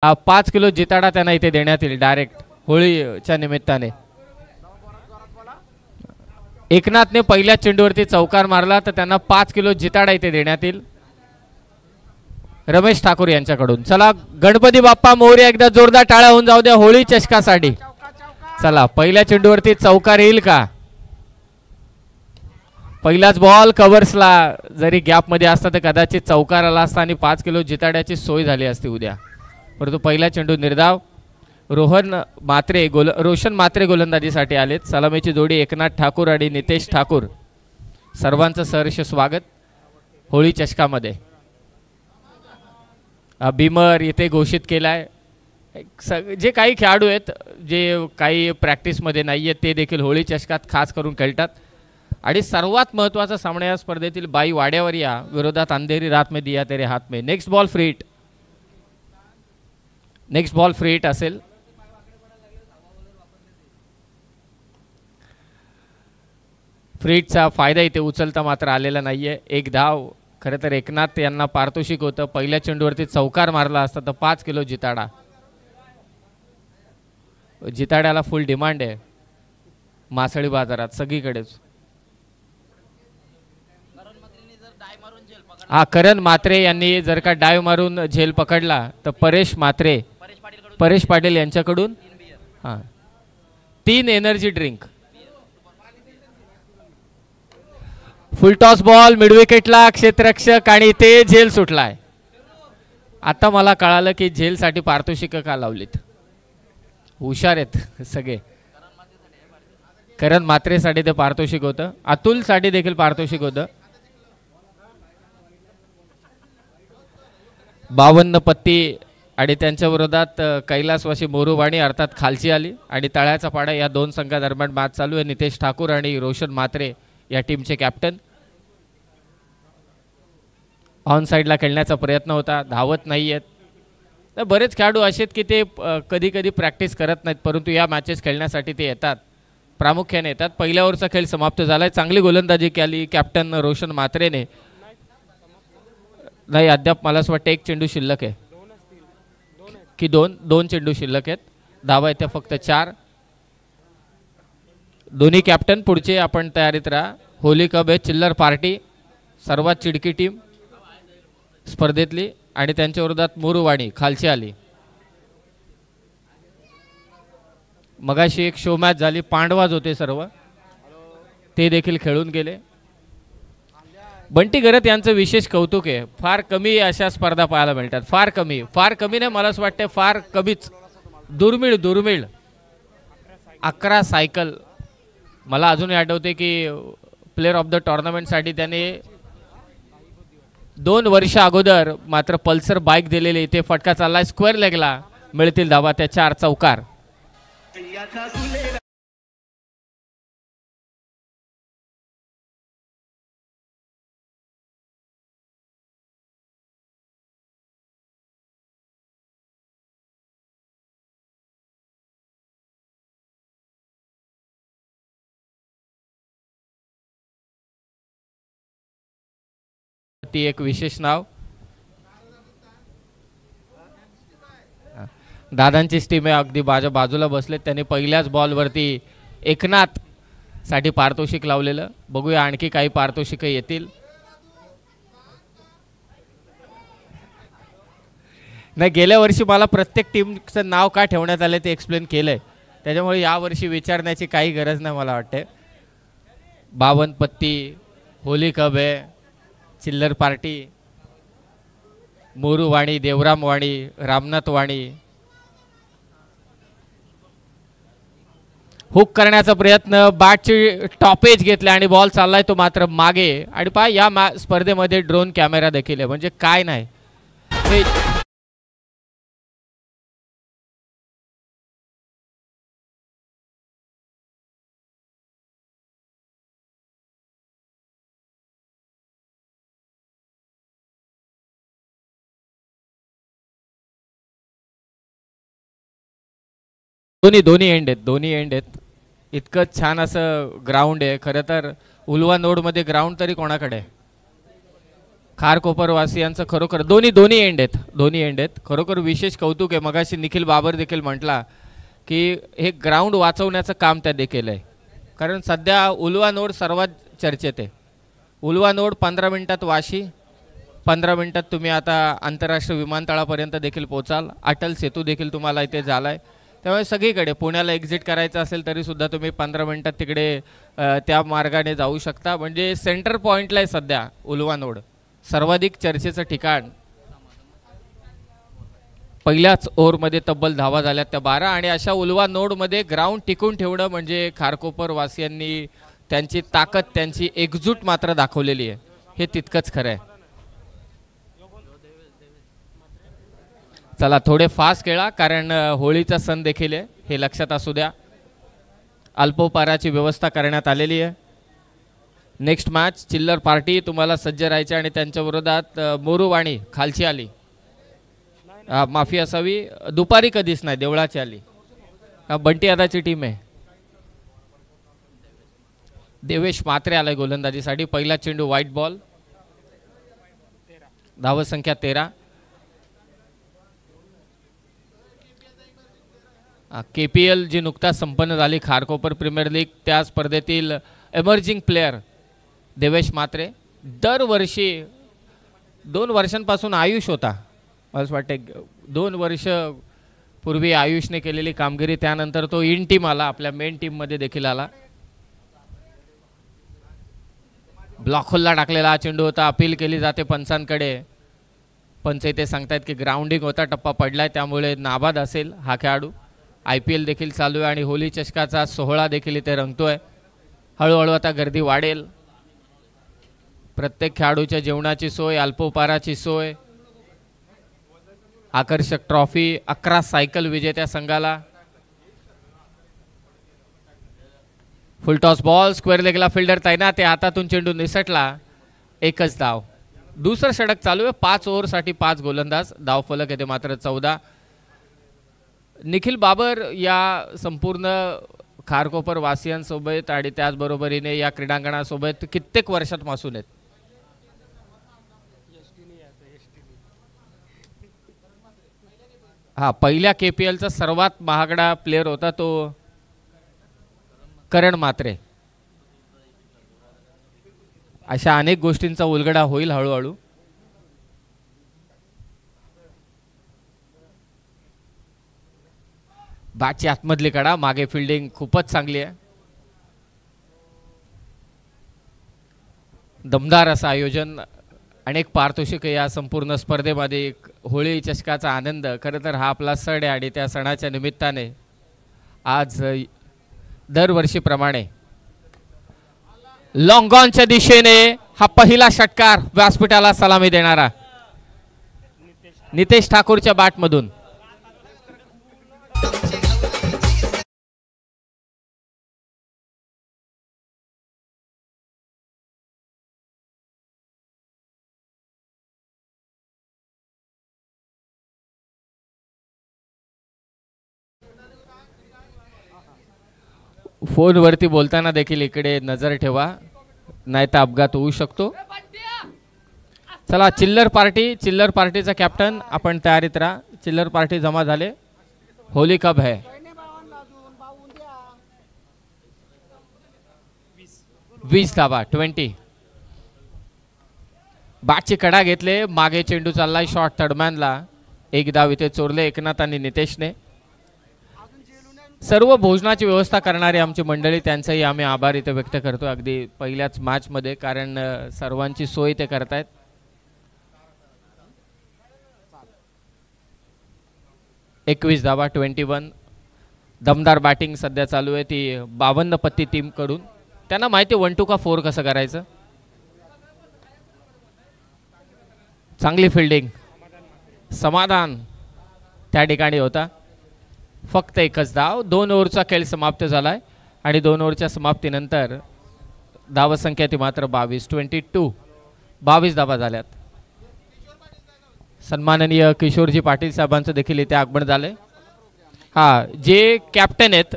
5 kilo जिताडा त्यांना इथे देण्यात येईल डायरेक्ट होळीच्या निमित्ताने. एकनाथने पहिल्या चेंडूवरती चौकार मारला तर त्यांना 5 किलो जिताडा इथे देण्यात येईल रमेश ठाकूर यांच्याकडून. चला गणपती बाप्पा मोरया, एकदा जोरदार टाळ्या होऊन जाऊ द्या होळी चषकासाठी. चला पहिल्या चेंडूवरती चौकार येईल का? पहिलाच बॉल कव्हर्सला, जरी गॅप मध्ये असता तर कदाचित चौकार आला असता आणि 5 किलो जिताड्याची सोय झाली असती उद्या. परंतु पहिला चेंडू निर्धाव. रोशन मात्रे गोलंदाजीसाठी आलेत. सलामीची जोडी एकनाथ ठाकूर आणि नितेश ठाकूर. सर्वांचं सहर्ष स्वागत होळी चषकामध्ये. बिमर इथे घोषित केलाय. जे काही खेळाडू आहेत जे काही प्रॅक्टिसमध्ये नाही आहेत ते देखील होळी चषकात खास करून खेळतात. आणि सर्वात महत्त्वाचा सामना या स्पर्धेतील बाई वाड्यावर या विरोधात अंधेरी रात में दिया तेरे हात में. Next ball free hit. Next ball free hit असेल. फ्री हिटचा फायदा इथे उचलता मात्र आलेला नाहीये. एक धाव. खरं तर एकनाथ यांना पारितोषिक होतं. पहिल्या चेंडूवरती चौकार मारला असता तर 5 किलो जिताडा. जिताड्याला फुल डिमांड आहे मासळी बाजारात सगळीकडेच. करण मात्रे यांनी जर का डाय मारून झेल पकडला तर परेश पाटील यांच्याकडून 3 energy drink. Full toss ball mid विकेटला क्षेत्ररक्षक आणि ते झेल सुटलाय. आता मला कळालं की झेलसाठी पारितोषिक का लावलीत. हुशार आहेत सगळे. करण मात्रेसाठी ते पारितोषिक होतं. अतुलसाठी देखील पारितोषिक होतं. 52 पत्ती आणि त्यांच्या विरोधात कैलासवासी मोरूवाणी अर्थात खालची आली आणि तळ्याचा पाडा या दोन संघादरम्यान मॅच चालू आहे. नितेश ठाकूर आणि रोशन मात्रे या टीमचे कॅप्टन. ऑन साइडला खेळण्याचा प्रयत्न होता. धावत नाही आहेत. तर बरेच खेळाडू असे आहेत की ते कधी कधी प्रॅक्टिस करत नाहीत परंतु या मॅचेस खेळण्यासाठी ते येतात. प्रामुख्याने येतात. पहिल्या ओव्हरचा खेळ समाप्त झालाय. चांगली गोलंदाजी केली कॅप्टन रोशन मात्रेने. नाही अद्याप मला असं वाटतं एक चेंडू शिल्लक आहे की दोन चेंडू शिल्लक आहेत. धावा येत्या फक्त 4. दोन्ही कॅप्टन पुढचे आपण तयारीत राहा. होली कप आहे चिल्लर पार्टी सर्वात चिडकी टीम स्पर्धेतली आणि त्यांच्या विरोधात मोरूवाणी खालची आली. मगाशी एक शो मॅच झाली. पांडवाज होते सर्व ते देखील खेळून गेले. बंटी गरत यांचं विशेष कौतुक आहे. फार कमी अशा स्पर्धा पाहायला मिळतात. फार कमी नाही मला असं वाटतं फार कमीच. दुर्मिळ 11 सायकल. मला अजूनही आठवते की प्लेअर ऑफ द टुर्नामेंटसाठी त्याने 2 वर्ष अगोदर मात्र पल्सर बाईक दिलेली. इथे फटका चाललाय स्क्वेअर लेगला. मिळतील धावा त्या 4 चौकार. ती एक विशेष नाव. दादांची टीम आहे अगदी माझ्या बाजूला बसले. त्यांनी पहिल्याच बॉलवरती एकनाथ साठी पारितोषिक लावलेलं. बघूया आणखी काही पारितोषिक येतील. नाही गेल्या वर्षी मला प्रत्येक टीमचं नाव का ठेवण्यात आले ते एक्सप्लेन केलंय त्याच्यामुळे या वर्षी विचारण्याची काही गरज नाही मला वाटते. 52 पत्ती होली कप आहे चिल्लर पार्टी मोरूवाणी देवराम वाणी रामनाथ वाणी. हुक करण्याचा प्रयत्न. बॅटची टॉपेज घेतला आणि बॉल चाललाय तो मात्र मागे. आणि पहा या स्पर्धेमध्ये ड्रोन कॅमेरा देखील आहे म्हणजे काय नाही. दोन्ही एंड आहेत. इतकं छान असं ग्राउंड आहे. खरं तर उलवा नोडमध्ये ग्राउंड तरी कोणाकडे खारकोपरवासियांचं खरोखर दोन्ही एंड आहेत. खरोखर विशेष कौतुक आहे. मगाशी निखिल बाबर देखील म्हटला की हे ग्राउंड वाचवण्याचं काम त्यांनी केलं आहे. कारण सध्या उलवा नोड सर्वात चर्चेत आहे. उलवा नोड 15 मिनिटात वाशी, 15 मिनिटात तुम्ही आता आंतरराष्ट्रीय विमानतळापर्यंत देखील पोचाल. अटल सेतू देखील तुम्हाला इथे झाला आहे. त्यामुळे सगळीकडे पुण्याला एक्झिट करायचं असेल तरीसुद्धा तुम्ही 15 मिनिटात तिकडे त्या मार्गाने जाऊ शकता. म्हणजे सेंटर पॉईंटला आहे सध्या उलवा नोड, सर्वाधिक चर्चेचं ठिकाण. पहिल्याच ओव्हरमध्ये तब्बल धावा झाल्यात त्या 12. आणि अशा उलवा नोडमध्ये ग्राउंड टिकून ठेवणं म्हणजे खारकोपरवासियांनी त्यांची ताकद, त्यांची एकजूट मात्र दाखवलेली आहे. हे तितकंच खरं आहे. चला थोडे फास्ट खेळा, कारण होळीचा सण देखील आहे, हे लक्षात असू द्या. अल्पोपाराची व्यवस्था करण्यात आलेली आहे. नेक्स्ट मॅच चिल्लर पार्टी तुम्हाला सज्ज राहायचे आणि त्यांच्या विरोधात मोरूवाणी खालची आली, माफी असावी, दुपारी कधीच नाही, देवळाची आली. बंटी आदाची टीम आहे. देवेश मात्रे आलाय गोलंदाजीसाठी. पहिला चेंडू व्हाईट बॉल, धाव संख्या 13. KPL जी नुकताच संपन्न झाली, खारकोपर प्रीमियर लीग, त्या स्पर्धेतील एमर्जिंग प्लेयर देवेश मात्रे. दरवर्षी 2 वर्षांपासून आयुष होता, मला असं वाटते 2 वर्ष पूर्वी आयुषने केलेली कामगिरी, त्यानंतर तो इन टीम आला, आपल्या मेन टीममध्ये देखील आला. ब्लॉक होलला टाकलेला हा चेंडू होता. अपील केली जाते पंचांकडे. पंच इथे सांगतायत की ग्राउंडिंग होता, टप्पा पडलाय, त्यामुळे नाबाद असेल हा खेळाडू. IPL देखील चालू आहे आणि होली चषकाचा सोहळा देखील इथे रंगतोय. हळूहळू आता गर्दी वाढेल. प्रत्येक खेळाडूच्या जेवणाची सोय, अल्पोपाराची सोय, आकर्षक ट्रॉफी, 11 सायकल विजेत्या संघाला. फुलटॉस बॉल, स्क्वेअर लेगला फिल्डर तैनात आहे. हातातून चेंडू निसटला, एकच धाव. दुसरं षटक चालू आहे. 5 ओव्हरसाठी 5 गोलंदाज, धाव फलक येते मात्र 14. निखिल बाबर या संपूर्ण खारकोपर वासियांसोबत आणि त्याचबरोबरीने या क्रीडांगणासोबत कित्येक वर्षात मासून आहेत. हा पहिल्या KPLचा सर्वात महागडा प्लेयर होता तो करण मात्रे. अशा अनेक गोष्टींचा उलगडा होईल हळूहळू. बॅटची आतमधली कडा, मागे फिल्डिंग खूपच चांगली आहे. दमदार असं आयोजन, अनेक पारितोषिक या संपूर्ण स्पर्धेमध्ये. होळी चषकाचा आनंद, खरं तर हा आपला सण आहे आणि त्या सणाच्या निमित्ताने आज दरवर्षीप्रमाणे लॉंग ऑनच्या दिशेने हा पहिला षटकार व्यासपीठाला सलामी देणारा नितेश ठाकूरच्या बॅटमधून. फोनवरती बोलताना देखील इकडे नजर ठेवा, नाही तर अपघात होऊ शकतो. चला चिल्लर पार्टीचा कॅप्टन आपण तयारीत राहा. चिल्लर पार्टी जमा झाले. होली कब है? 20 धावा, 20. बॅटची कडा घेतले, मागे चेंडू चाललाय शॉर्ट थर्डमॅनला. एक धाव इथे चोरले एकनाथ आणि नितेशने. सर्व भोजनाची व्यवस्था करणारी आमची मंडळी, त्यांचाही आम्ही आभार इथे व्यक्त करतो अगदी पहिल्याच मॅचमध्ये, कारण सर्वांची सोय ते करतायत. एकवीस धावा, 21. दमदार बॅटिंग सध्या चालू आहे ती 52 पत्ती टीम कडून. त्यांना माहिती 1 2 का 4 कसं करायचं. चांगली फिल्डिंग, समाधान त्या ठिकाणी होता. फक्त एकच धाव. 2 ओव्हरचा खेळ समाप्त झालाय आणि 2 ओव्हरच्या समाप्तीनंतर धावसंख्या ती मात्र 22, 22 धावा झाल्यात. सन्माननीय किशोरजी पाटील साहेबांचं देखील इथे आगमन झालंय. हा जे कॅप्टन आहेत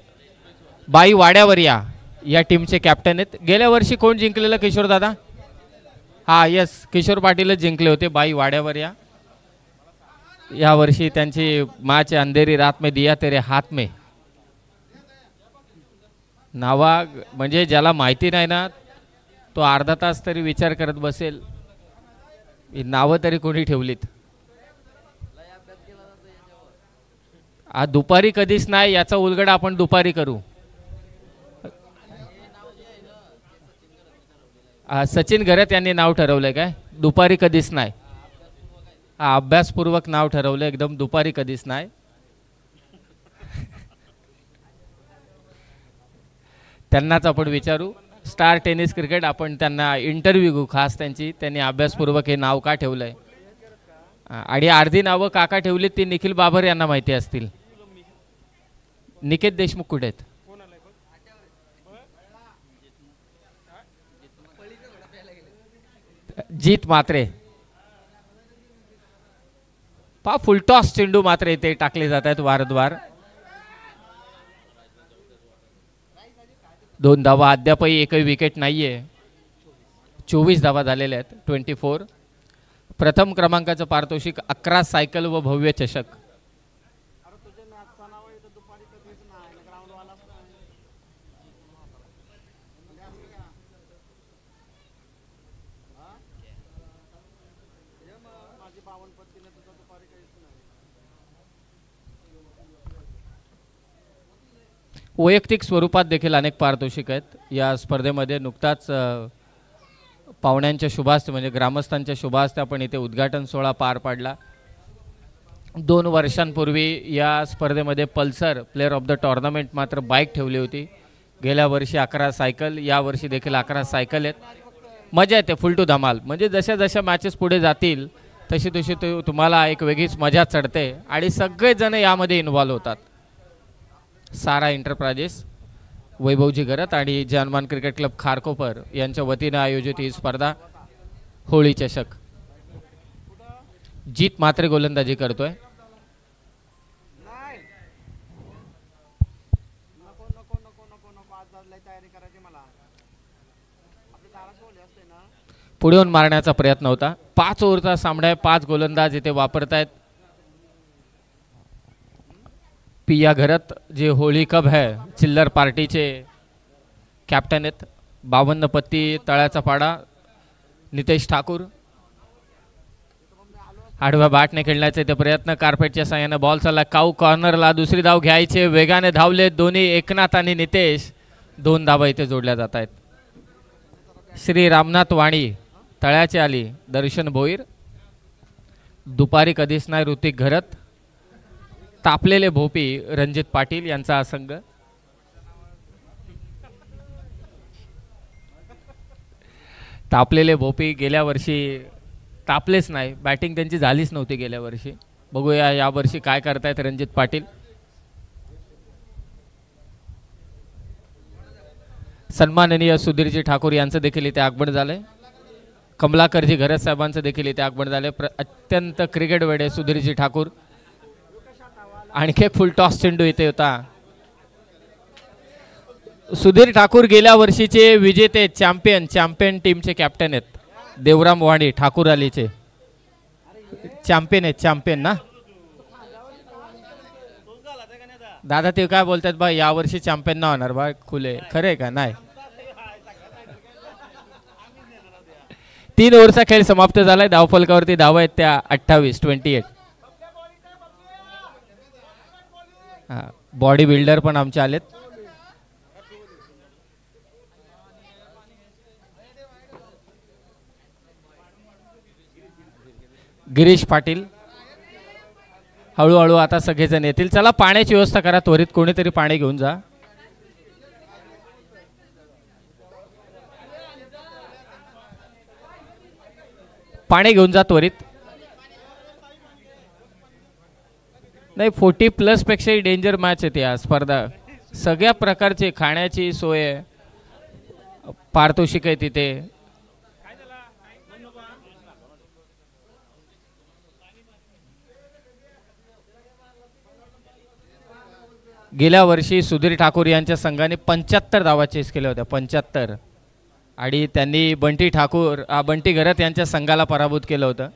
बाई वाड्यावर या टीमचे कॅप्टन आहेत. गेल्या वर्षी कोण जिंकलेलं किशोर दादा? हा यस, किशोर पाटीलच जिंकले होते बाई वाड्यावर. या वर्षी त्यांची मॅच अंधेरी रात में दिया तेरे हात में. नावा म्हणजे ज्याला माहिती नाही ना तो अर्धा तास तरी विचार करत बसेल ही नावं तरी कोणी ठेवलीत. आज दुपारी कधीच नाही, याचा उलगडा आपण दुपारी करू. सचिन घरत यांनी नाव ठरवलंय काय? दुपारी कधीच नाही. अभ्यासपूर्वक नाव ठरवलं एकदम, दुपारी कधीच नाही. त्यांनाच आपण विचारू. स्टार टेनिस क्रिकेट आपण त्यांना इंटरव्ह्यू घेऊ खास त्यांची, त्यांनी अभ्यासपूर्वक हे नाव का ठेवलंय. आणि अर्धी नावं काका ठेवलीत ती निखिल बाबर यांना माहिती असतील. निकेत देशमुख कुठे आहेत? जीत मात्रे. पा फुलटॉस चेंडू मात्र इथे टाकले जात आहेत वारंवार. 2 धावा अद्यापही एकही विकेट नाहीये. 24 धावा झालेल्या आहेत. 24. प्रथम क्रमांकाचं पारितोषिक 11 सायकल व भव्य चषक. वैयक्तिक स्वरूपात देखील अनेक पारितोषिक आहेत. या स्पर्धेमध्ये नुकताच पाहुण्यांच्या शुभास्ते म्हणजे ग्रामस्थांच्या शुभास्ते आपण इथे उद्घाटन सोहळा पार पाडला. 2 वर्षांपूर्वी या स्पर्धेमध्ये Pulsar player of the tournament मात्र बाईक ठेवली होती. गेल्या वर्षी 11 सायकल, या वर्षी देखील 11 सायकल आहेत. मजा येते, फुल टू धमाल. म्हणजे जशा जशा मॅचेस पुढे जातील तशी तशी तुम्हाला एक वेगळीच मजा चढते आणि सगळेजण यामध्ये इन्व्हॉल्व होतात. सारा एंटरप्राइजेस, वैभवजी घरत आणि जानमान क्रिकेट क्लब खारकोपर यांच्या वतीने आयोजित ही स्पर्धा होळी चषक. जीत मात्र गोलंदाजी करतोय. पुढे येऊन मारण्याचा प्रयत्न होता. 5 ओव्हरचा सामना आहे. 5 गोलंदाज इथे वापरतायत. पिया घरत जे होळी कप है चिल्लर पार्टीचे कॅप्टन आहेत. 52 पत्ती तळ्याचा पाडा. नितेश ठाकूर आडव्या बॅटने खेळण्याचे ते प्रयत्न. कार्पेटच्या साह्याने बॉल चालला काऊ कॉर्नरला. दुसरी धाव घ्यायचे, वेगाने धावले दोन्ही एकनाथ आणि नितेश. 2 धावा इथे जोडल्या जात आहेत. श्री रामनाथ वाणी तळ्याचे आली. दर्शन भोईर. दुपारी कधीच नाही ऋतिक घरत. तापलेले भोपी रणजित पाटील यांचा हा संघ. तापलेले भोपी गेल्या वर्षी तापलेच नाही, बॅटिंग त्यांची झालीच नव्हती गेल्या वर्षी. बघूया या वर्षी काय करतायत रणजित पाटील. सन्माननीय सुधीरजी ठाकूर यांचं देखील इथे आगमन झालंय. कमलाकरजी घरत साहेबांचं देखील इथे आगमन झालंय. अत्यंत क्रिकेट वेडे सुधीरजी ठाकूर. आणखी एक फुल टॉस चेंडू इथे होता. सुधीर ठाकूर गेल्या वर्षीचे विजेते चॅम्पियन टीमचे कॅप्टन आहेत. देवराम वाणी ठाकूर अलीचे चॅम्पियन ना दादा. ते काय बोलतात बा या वर्षी चॅम्पियन ना होणार बा खुले, खरे का नाही? 3 ओव्हरचा खेळ समाप्त झालाय. धावफलकावरती धावा आहेत त्या 28. बॉडी बिल्डर पण आमचे आलेत. गिरीश पाटील. हळूहळू आता सगळेजण येतील. चला पाण्याची व्यवस्था करा त्वरित, कोणीतरी पाणी घेऊन जा. पाणी घेऊन जा त्वरित. नाही 40+ पेक्षाही डेंजर मॅच आहे या स्पर्धा. सगळ्या प्रकारची खाण्याची सोय, पारितोषिक आहे तिथे. गेल्या वर्षी सुधीर ठाकूर यांच्या संघाने 75 धावा चेस केल्या होत्या. 75. आणि त्यांनी बंटी घरत यांच्या संघाला पराभूत केलं होतं.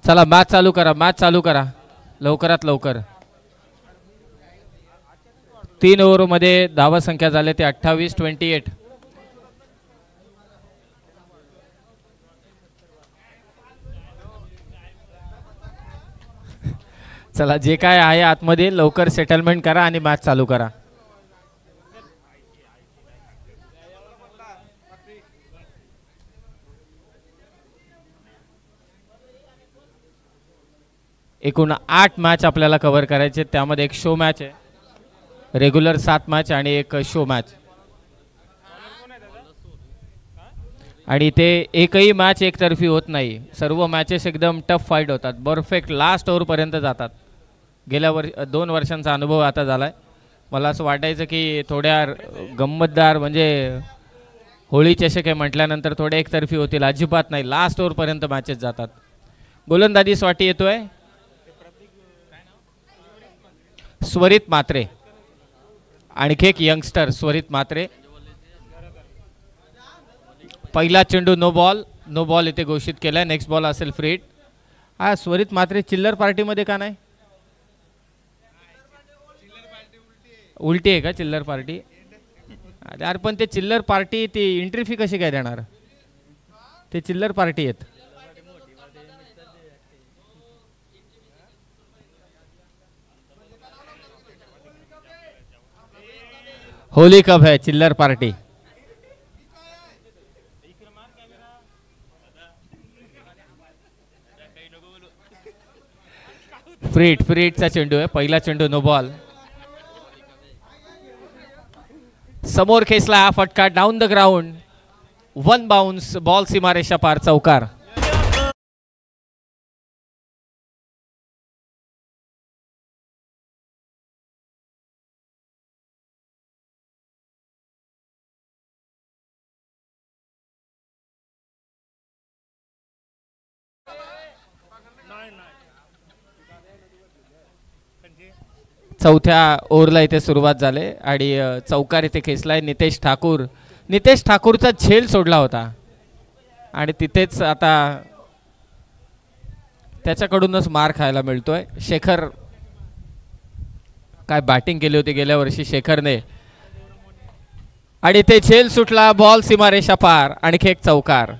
चला मॅच चालू करा लवकरात लवकर. 3 ओव्हरमध्ये धावा संख्या झाले ते 28-28. चला जे काय आहे आतमध्ये लवकर सेटलमेंट करा आणि मॅच चालू करा. एकूण 8 मॅच आपल्याला कव्हर करायचे. त्यामध्ये एक शो मॅच आहे, रेग्युलर 7 मॅच आणि एक शो मॅच. आणि ते एकही मॅच एकतर्फी होत नाही. सर्व मॅचेस एकदम टफ फाईट होतात, परफेक्ट लास्ट ओव्हरपर्यंत जातात. गेल्या 2 वर्षांचा अनुभव आता झाला आहे. मला असं वाटायचं की थोड्या गंमतदार म्हणजे होळी चषक आहे म्हटल्यानंतर थोडे एकतर्फी होतील. अजिबात नाही, लास्ट ओव्हरपर्यंत मॅचेस जातात. गोलंदाजी स्वाटी येतोय स्वरित म्हात्रे, आणखी एक यंगस्टर स्वरित म्हात्रे. पहिला चेंडू नो बॉल इथे घोषित केलाय. नेक्स्ट बॉल असेल फ्री हिट. हा स्वरित म्हात्रे चिल्लर पार्टीमध्ये का नाही? उलटी आहे का चिल्लर पार्टी? यार पण ते चिल्लर पार्टी ती एंट्री फी कशी काय देणार? ते चिल्लर पार्टी आहेत. होली कप है चिल्लर पार्टी. फ्री हिटचा चेंडू आहे. पहिला चेंडू नो बॉल. समोर खेचला हा फटका down the ground. 1 bounce ball सीमारेषा पार चौकार. चौथ्या ओव्हरला इथे सुरुवात झाली आणि चौकार इथे खेचलाय नितेश ठाकूरचा झेल सोडला होता आणि तिथेच आता त्याच्याकडूनच मार खायला मिळतोय. शेखर काय बॅटिंग केली होती गेल्या वर्षी शेखरने आणि ते झेल सुटला. बॉल सीमारेषा पार. आणखी एक चौकार.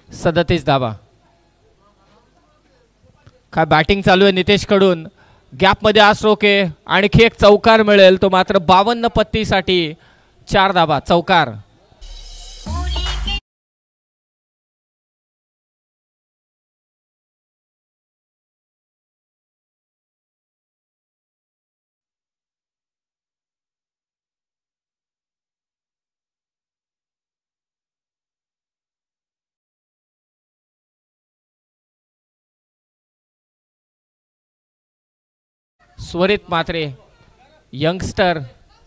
सदतीस धावा. काय बॅटिंग चालू आहे नितेश कडून. गॅप मध्ये हा स्ट्रोक आहे. आणखी एक चौकार मिळेल तो मात्र 52 पत्तीसाठी. 4 धावा चौकार. स्वरित म्हात्रे यंगस्टर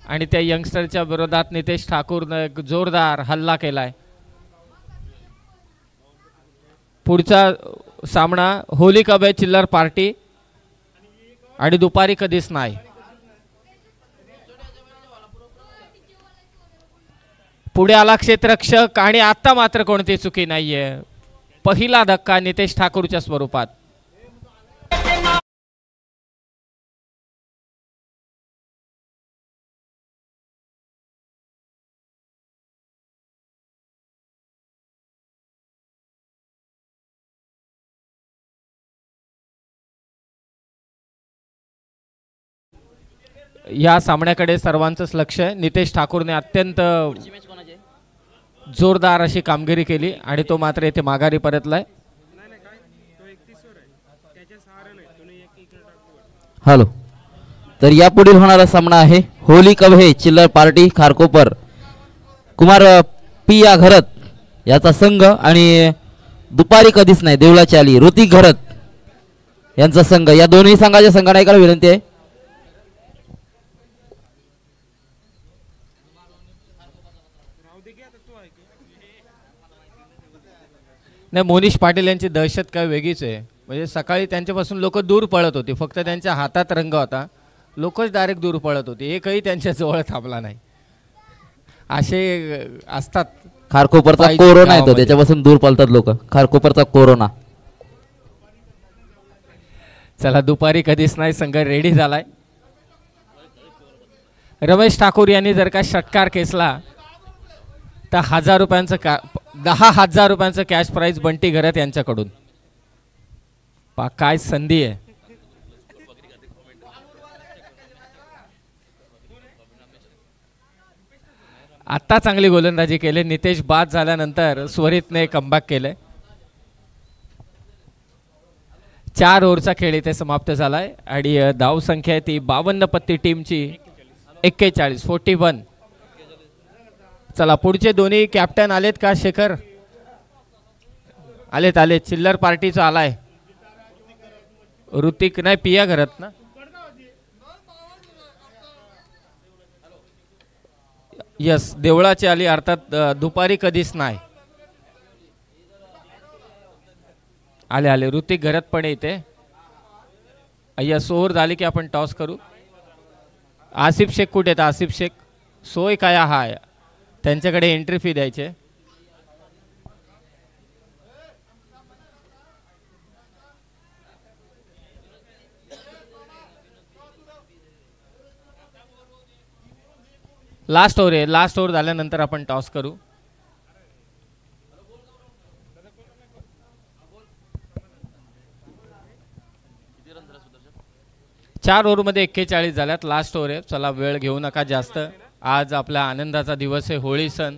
आणि त्या यंगस्टरच्या विरोधात नितेश ठाकूरने जोरदार हल्ला केलाय. पुढचा सामना होली कप चिल्लर पार्टी आणि दुपारी कधीच नाही. पुढे आला क्षेत्ररक्षक आणि आता मात्र कोणती चुकी नाहीये. पहिला धक्का नितेश ठाकूरच्या स्वरूपात. या सामन्याकडे सर्वांचंच लक्ष आहे. नितेश ठाकूरने अत्यंत जोरदार अशी कामगिरी केली आणि तो मात्र येथे माघारी परतलाय. हॅलो, तर यापुढील होणारा सामना आहे होली कव्हे चिल्लर पार्टी खारकोपर कुमार पिया घरत याचा संघ आणि दुपारी कधीच नाही देवळाची आली ऋतिक घरत यांचा संघ. या दोन्ही संघाच्या संघनायकाला विनंती आहे. नाही, मोनिश पाटील यांची दहशत काय वेगळीच आहे. म्हणजे सकाळी त्यांच्यापासून लोक दूर पळत होती, फक्त त्यांच्या हातात रंग होता, लोकच डायरेक्ट दूर पळत होते, एकही त्यांच्या जवळ थांबला नाही. असे असतात. खारकोपरचा कोरोना येतो त्याच्यापासून दूर पळतात लोक. खारकोपरचा कोरोना. चला, दुपारी कधीच नाही संघ रेडी झालाय. रमेश ठाकूर यांनी जर का षटकार केसला तर 1000 रुपयांचं 10,000 रुपयांचं कॅश प्राइज बंटी घरत यांच्याकडून. काय संधी आहे. आता चांगली गोलंदाजी केली. नितेश बाद झाल्यानंतर स्वरितने कमबॅक केलंय. 4 ओव्हरचा खेळ इथे समाप्त झालाय आणि धाव संख्या ती 52 पत्ती टीमची 41. चला, पुढचे दोन्ही कॅप्टन आलेत का शेखर? आलेत. चिल्लर पार्टीचा आलाय ऋतिक, नाही पिया घरत ना. यस, देवळाची आली अर्थात दुपारी कधीच नाही. आले ऋतिक घरत पण इथे. यस, ओव्हर झाली की आपण टॉस करू. आसिफ शेख कुठे आहेत? आसिफ शेख सोय काय हा त्यांच्याकडे एंट्री फी द्यायचे. लास्ट ओव्हर आहे. लास्ट ओव्हर झाल्यानंतर आपण टॉस करू. चार ओव्हरमध्ये 41 झाल्यात. लास्ट ओव्हर आहे. चला, वेळ घेऊ नका जास्त. आज आपला आनंदाचा दिवस आहे, होळी सण.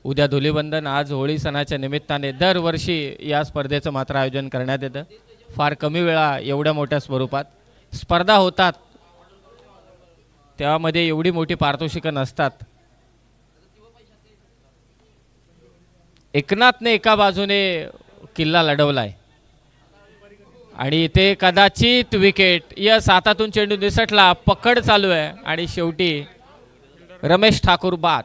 उद्या धुलीवंदन. आज होळी सणाच्या निमित्ताने दरवर्षी या स्पर्धेचं मात्र आयोजन करण्यात येतं. फार कमी वेळा एवढ्या मोठ्या स्वरूपात स्पर्धा होतात, त्यामध्ये एवढी मोठी पारितोषिकं नसतात. एकनाथने एका बाजूने किल्ला लढवलाय आणि इथे कदाचित विकेट. यस, हातातून चेंडू निसटला, पकड चालू आहे आणि शेवटी रमेश ठाकूर बाद.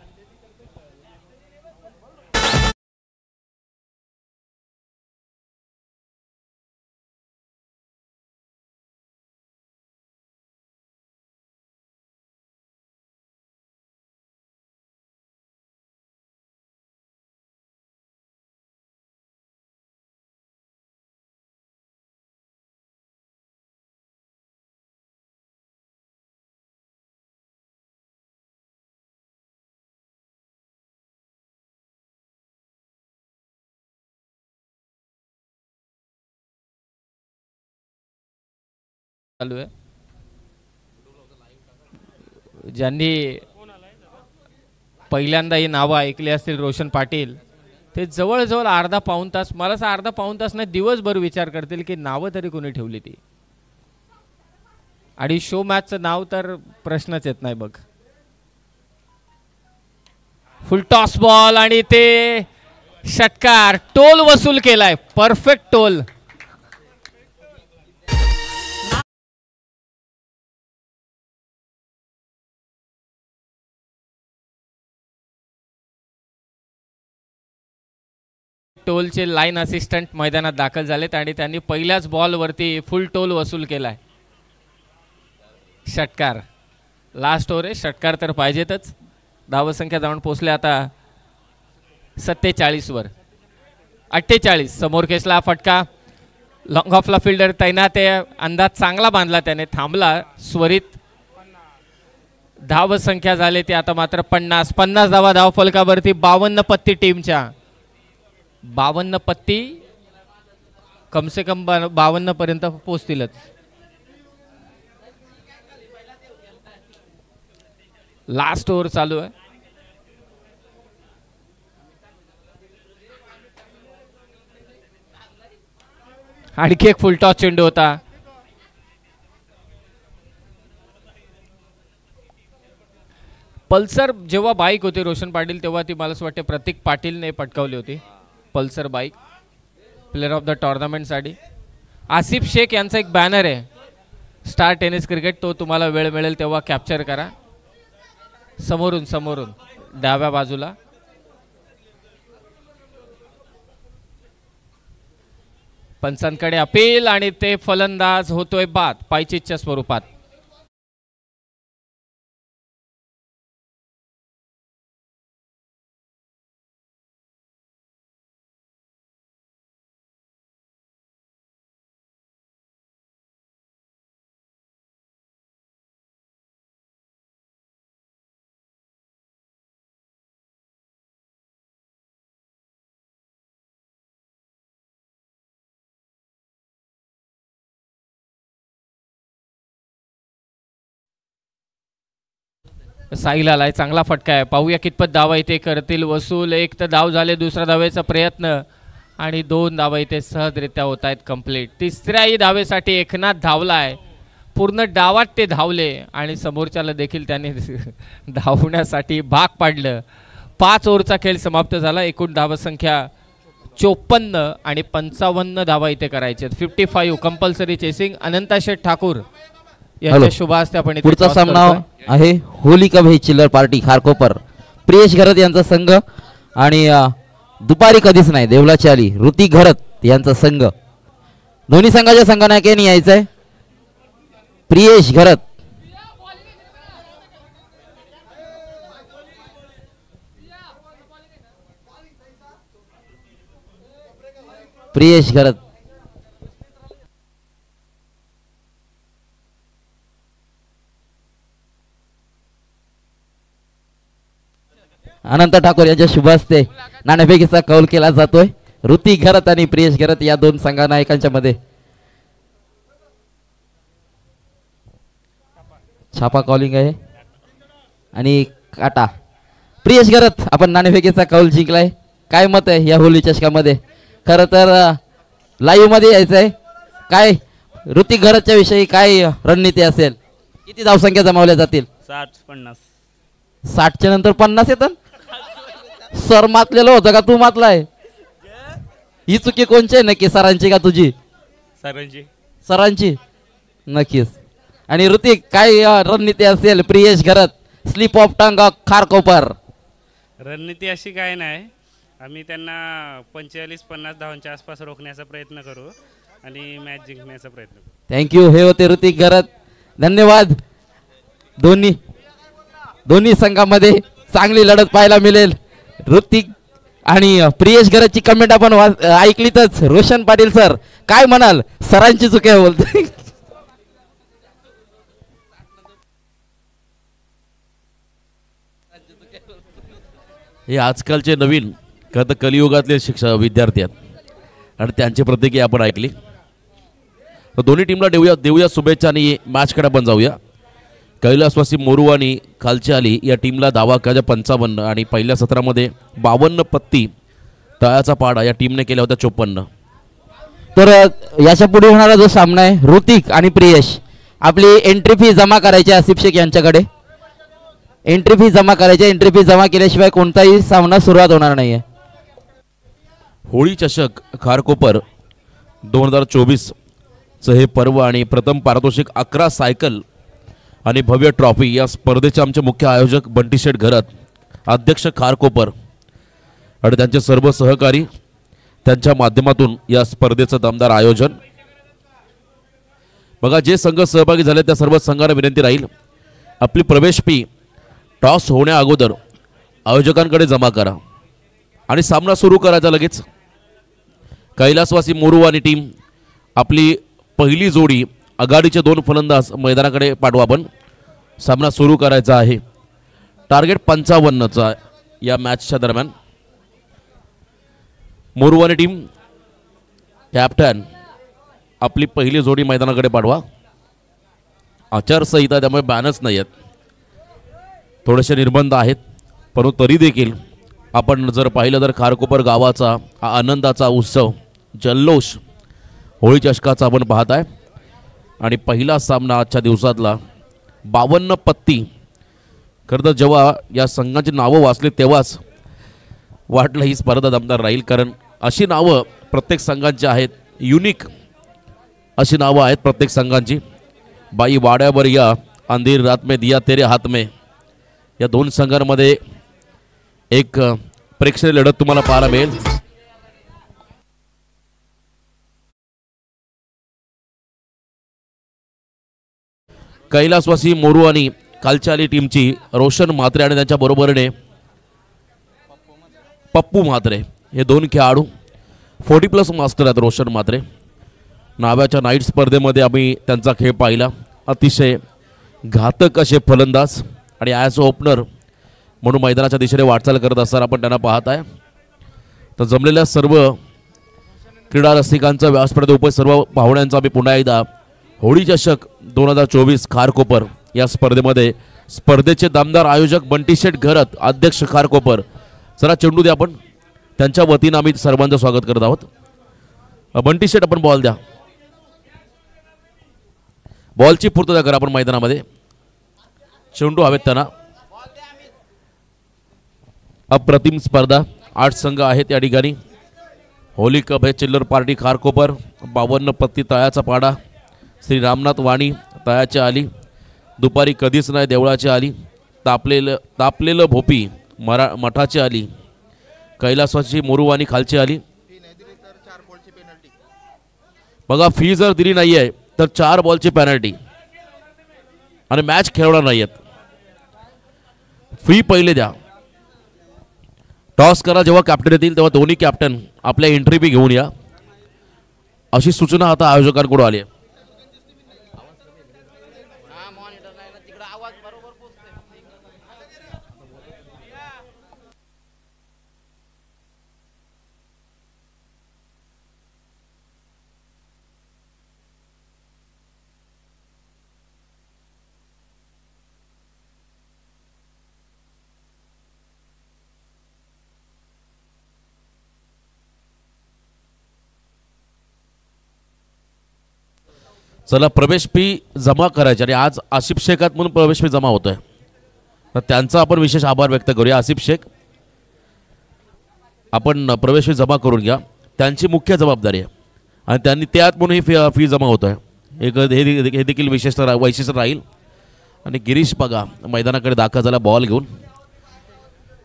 चालू आहे. ज्यांनी पहिल्यांदा ही नावं ऐकली असतील, रोशन पाटील, ते जवळजवळ अर्धा पाऊण तास, मला असं अर्धा पाऊण तास नाही, दिवसभर विचार करतील की नावं तरी कोणी ठेवली ती. आणि शो मॅचचं नाव तर प्रश्नच येत नाही बघ. फुल टॉस बॉल आणि ते षटकार. टोल वसूल केलाय, परफेक्ट टोल. टोलचे लाईन असिस्टंट मैदानात दाखल झालेत आणि त्यांनी पहिल्याच बॉलवरती फुल टोल वसूल केलाय. षटकार. लास्ट ओव्हर आहे, षटकार तर पाहिजेतच. धावसंख्या जाऊन पोचले आता 47 वर 48. समोर खेचला फटका, लॉंग ऑफला फिल्डर तैनात आहे, अंदाज चांगला बांधला त्याने, थांबला स्वरित. धाव संख्या झाले ते आता मात्र 50 धावा धाव फलकावरती. 52 पत्ती टीमच्या, 52 पत्ती कमसे कम 52 पर्यंत पोहोचतीलच. लास्ट ओव्हर चालू आहे. आणखी एक फुलटॉस चेंडू होता. पल्सर जेव्हा बाईक होती रोशन पाटील तेव्हा ती मला असं वाटते प्रतीक पाटीलने पटकावली होती Pulsar bike player of the टुर्नामेंटसाठी. आसिफ शेख यांचा एक बॅनर आहे स्टार टेनिस क्रिकेट, तो तुम्हाला वेळ मिळेल तेव्हा कॅप्चर करा. समोरून डाव्या बाजूला. पंचांकडे अपील आणि ते फलंदाज होतोय बाद पायचीच्या स्वरूपात. साहिल आलाय, चांगला फटका आहे. पाहूया कितपत धावा इथे करतील वसूल. एक तर धाव झाले, दुसरा धावेचा प्रयत्न आणि 2 धावा इथे सहजरित्या होत आहेत कंप्लीट. तिसऱ्याही धावेसाठी एकनाथ धावलाय, पूर्ण डावात ते धावले आणि समोरच्याला देखील त्यांनी धावण्यासाठी भाग पाडलं. 5 ओव्हरचा खेळ समाप्त झाला. एकूण धावसंख्या 54 आणि 55 धावा इथे करायचे. 55 कंपल्सरी चेसिंग. अनंता शेठ ठाकूर यांच्या शुभ हस्ते आपण पुढचा सामना आहे होली कप हे चिल्लर पार्टी खारकोपर प्रियेश घरत यांचा संघ आणि दुपारी कधीच नाही देवलाची आली ऋतिक घरत यांचा संघ. दोन्ही संघाच्या संघनायकांनी यायचंय. प्रियेश घरत, प्रियेश घरत. अनंत ठाकूर यांच्या शुभ हस्ते नाणेफेकीचा कौल केला जातोय. ऋतिक घरत आणि प्रियेश घरत या 2 संघनायकांच्या मध्ये. छापा कॉलिंग आहे आणि काटा. प्रियेश घरत, आपण नाणेफेकीचा कौल जिंकलाय, काय मत आहे या होली चषकामध्ये? खरं तर लाईव्ह मध्ये यायचंय. काय ऋतिक घरतच्या विषयी काय रणनीती असेल? किती धावसंख्या जमावल्या जातील? 60-50. 60च्या नंतर 50 येतात. सर मातलेलं होतं का तू मातलाय? ही चुकी कोणची आहे नक्की, सरांची का तुझी? सरांची नक्कीच. आणि ऋतिक काय रणनीती असेल? प्रियेश घरत स्लिप ऑफ टंग खारकोपर. रणनीती अशी काय नाही, आम्ही त्यांना 45-50 धावांच्या आसपास रोखण्याचा प्रयत्न करू आणि मॅच जिंकण्याचा प्रयत्न करू. थँक्यू. हे होते ऋतिक घरत. धन्यवाद. दोन्ही संघामध्ये चांगली लढत पाहायला मिळेल. ऋतिक आणि प्रियेश घरतची कमेंट आपण ऐकलीतच. रोशन पाटील सर काय म्हणाल? सरांची चुकी आहे बोलते. हे आजकालचे नवीन खरं तर कलियुगातले विद्यार्थी आहेत आणि त्यांची प्रतिक्रिया आपण ऐकली. तर दोन्ही टीमला देऊया शुभेच्छा आणि मॅचकडे आपण जाऊया. कैलासवासी मोरू आणि खालची आली या टीमला धावा केल्या 55 आणि पहिल्या सत्रामध्ये 52 पत्ती तळाचा पाडा या टीमने केल्या होत्या 54. तर याच्या पुढे होणारा जो सामना आहे ऋतिक आणि प्रियेश, आपली एंट्री फी जमा करायची आसिफ शेख यांच्याकडे. एंट्री फी जमा करायची. एंट्री फी जमा केल्याशिवाय कोणताही सामना सुरुवात होणार नाहीये. होळी चषक खारकोपर 2024 चं हे पर्व आणि प्रथम पारितोषिक 11 सायकल आणि भव्य ट्रॉफी या स्पर्धेचे आमचे मुख्य आयोजक बंटी शेठ घरत, अध्यक्ष खारकोपर आणि त्यांचे सर्व सहकारी, त्यांच्या माध्यमातून या स्पर्धेचं दमदार आयोजन. बघा, जे संघ सहभागी झाले त्या सर्व संघांना विनंती राहील आपली प्रवेश फी टॉस होण्या अगोदर आयोजकांकडे जमा करा. आणि सामना सुरू करायचा लगेच. कैलासवासी मोरूवानी टीम आपली पहिली जोडी आघाडीचे 2 फलंदाज मैदानाकडे पाठवा. आपण सामना सुरू करायचा आहे. टार्गेट 55चा या मॅचच्या दरम्यान. मोरूवानी टीम कॅप्टन आपली पहिली जोडी मैदानाकडे पाठवा. आचारसंहिता त्यामुळे बॅनर्स नाही आहेत, थोडेसे निर्बंध आहेत, परंतु तरी देखील आपण जर पाहिलं तर खारकोपर गावाचा आनंदाचा उत्सव जल्लोष होळी चषकाचा आपण पाहत आहे. आणि पहिला सामना आजच्या दिवसातला 52 पत्ती. खरं तर जेव्हा या संघांची नावं वाचली तेव्हाच वाटलं ही स्पर्धा दमदार राहील, कारण अशी नावं प्रत्येक संघांची आहेत, युनिक अशी नावं आहेत प्रत्येक संघांची. बाई वाड्यावर या, अंधेर रात में दिया तेरे हात में, या 2 संघांमध्ये एक प्रेक्षणीय लढत तुम्हाला पाहायला मिळेल. कैलासवासी मोरू आणि कालचाली टीमची रोशन म्हात्रे आणि त्यांच्या बरोबरीने पप्पू म्हात्रे हे 2 खेळाडू 40+ मास्टर आहेत. रोशन म्हात्रे नाव्याच्या नाईट स्पर्धेमध्ये आम्ही त्यांचा खेळ पाहिला. अतिशय घातक असे फलंदाज आणि ॲज ओपनर म्हणून मैदानाच्या दिशेने वाटचाल करत असताना आपण त्यांना पाहत आहे. तर जमलेल्या सर्व क्रीडा रसिकांचं व्यासपीठावर उपस्थित सर्व पाहुण्यांचा आम्ही पुन्हा एकदा होळी चषक 2024 खारकोपर या स्पर्धेमध्ये स्पर्धेचे दमदार आयोजक बंटीशेठ घरत, अध्यक्ष खारकोपर. चला चेंडू द्या, आपण त्यांच्या वतीनं आम्ही सर्वांचं स्वागत करत आहोत. बंटीशेठ आपण बॉल द्या, बॉलची पूर्तता करा आपण मैदानामध्ये. चेंडू हवेत त्यांना. अप्रतिम स्पर्धा, 8 संघ आहेत या ठिकाणी. होली कप हे चिल्लर पार्टी खारकोपर 52 पत्ती तळ्याचा पाडा. श्री रामनाथ वाणी तळ्याची आली. दुपारी कधीच नाही देवळाची आली. तापलेलं भोपी मठाची आली. कैलासवाची मोरूवानी खालची आली. बघा, फी जर दिली नाही आहे तर 4 बॉलची पेनल्टी आणि मॅच खेळवणार नाही आहेत. फी पहिले द्या. टॉस करा. जेव्हा कॅप्टन येतील तेव्हा दोन्ही कॅप्टन आपल्या एंट्री बी घेऊन या, अशी सूचना आता आयोजकांकडून आली आहे. चला, प्रवेश फी जमा करायची आणि आज आसिफ शेखात म्हणून प्रवेश फी जमा होतोय, तर त्यांचा आपण विशेष आभार व्यक्त करूया. आसिफ शेख, आपण प्रवेश फी जमा करून घ्या, त्यांची मुख्य जबाबदारी आहे आणि त्यांनी त्यात म्हणून ही फी जमा होतोय. एक हे देखील वैशिष्ट्य राहील. आणि गिरीश बघा मैदानाकडे दाखल झाला बॉल घेऊन.